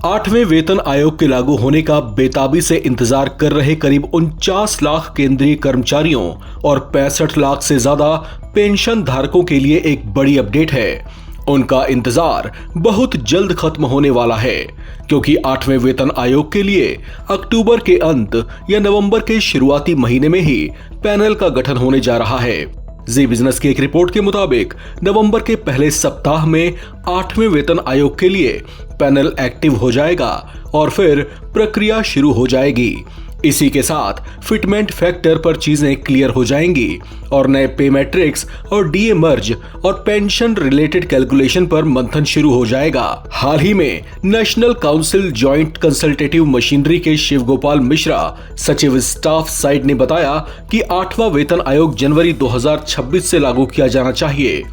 8वें वेतन आयोग के लागू होने का बेताबी से इंतजार कर रहे करीब 49 लाख केंद्रीय कर्मचारियों और 65 लाख से ज्यादा पेंशन धारकों के लिए एक बड़ी अपडेट है। उनका इंतजार बहुत जल्द खत्म होने वाला है, क्योंकि 8वें वेतन आयोग के लिए अक्टूबर के अंत या नवंबर के शुरुआती महीने में ही पैनल का गठन होने जा रहा है। जी बिजनेस की एक रिपोर्ट के मुताबिक नवंबर के पहले सप्ताह में 8वें वेतन आयोग के लिए पैनल एक्टिव हो जाएगा और फिर प्रक्रिया शुरू हो जाएगी। इसी के साथ फिटमेंट फैक्टर पर चीजें क्लियर हो जाएंगी और नए पे मैट्रिक्स और डीए मर्ज और पेंशन रिलेटेड कैलकुलेशन पर मंथन शुरू हो जाएगा। हाल ही में national council joint consultative machinery के शिव गोपाल मिश्रा, सचिव स्टाफ साइड ने बताया कि 8वां वेतन आयोग जनवरी 2026 से लागू किया जाना चाहिए।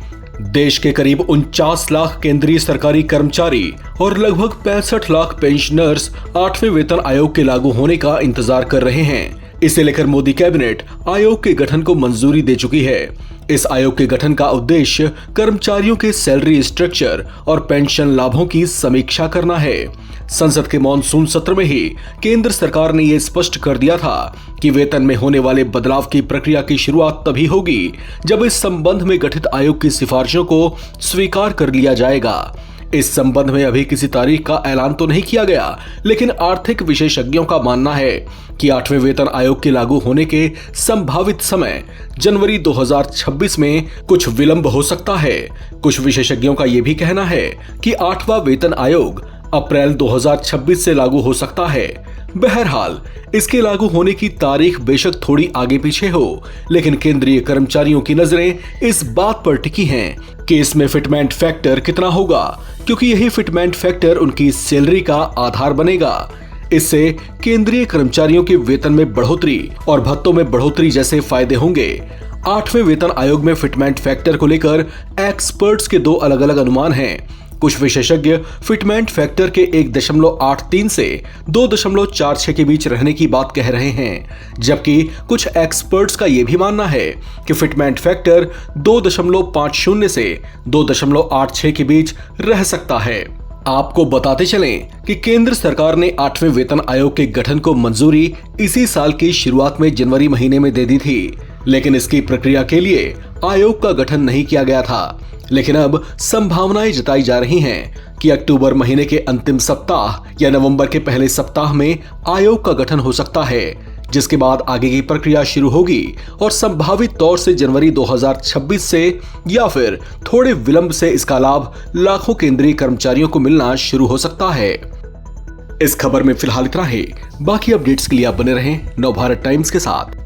देश के करीब 49 लाख केंद्रीय सरकारी कर्मचारी और लगभग 65 लाख पेंशनर्स 8वें वेतन आयोग के लागू होने का इंतजार कर रहे हैं। इसे लेकर मोदी कैबिनेट आयोग के गठन को मंजूरी दे चुकी है। इस आयोग के गठन का उद्देश्य कर्मचारियों के सैलरी स्ट्रक्चर और पेंशन लाभों की समीक्षा करना है। संसद के मॉनसून सत्र में ही केंद्र सरकार ने यह स्पष्ट कर दिया था कि वेतन में होने वाले बदलाव की प्रक्रिया की शुरुआत तभी होगी जब इस संबंध में गठित आयोग की सिफारिशों को स्वीकार कर लिया जाएगा। इस संबंध में अभी किसी तारीख का ऐलान तो नहीं किया गया, लेकिन आर्थिक विशेषज्ञों का मानना है कि 8वें वेतन आयोग के लागू होने के संभावित समय जनवरी 2026 में कुछ विलंब हो सकता है। कुछ विशेषज्ञों का यह भी कहना है कि 8वां वेतन आयोग अप्रैल 2026 से लागू हो सकता है। बहरहाल इसके लागू होने की तारीख बेशक थोड़ी आगे पीछे हो, लेकिन केंद्रीय कर्मचारियों की नजरें इस बात पर टिकी हैं कि इसमें फिटमेंट फैक्टर कितना होगा, क्योंकि यही फिटमेंट फैक्टर उनकी सैलरी का आधार बनेगा। इससे केंद्रीय कर्मचारियों के वेतन में बढ़ोतरी और भत्तों में बढ़ोतरी जैसे फायदे होंगे। 8वें वेतन आयोग में फिटमेंट फैक्टर को लेकर एक्सपर्ट्स के दो अलग अलग अनुमान हैं। कुछ विशेषज्ञ फिटमेंट फैक्टर के 1.83 से 2.46 के बीच रहने की बात कह रहे हैं, जबकि कुछ एक्सपर्ट्स का यह भी मानना है कि फिटमेंट फैक्टर 2.50 से 2.86 के बीच रह सकता है। आपको बताते चलें कि केंद्र सरकार ने 8वें वेतन आयोग के गठन को मंजूरी इसी साल की शुरुआत में जनवरी महीने में दे दी थी, लेकिन इसकी प्रक्रिया के लिए आयोग का गठन नहीं किया गया था। लेकिन अब संभावनाएं जताई जा रही हैं कि अक्टूबर महीने के अंतिम सप्ताह या नवंबर के पहले सप्ताह में आयोग का गठन हो सकता है, जिसके बाद आगे की प्रक्रिया शुरू होगी और संभावित तौर से जनवरी 2026 से या फिर थोड़े विलंब से इसका लाभ लाखों केंद्रीय कर्मचारियों को मिलना शुरू हो सकता है। इस खबर में फिलहाल इतना ही। बाकी अपडेट्स के लिए आप बने रहें नवभारत टाइम्स के साथ।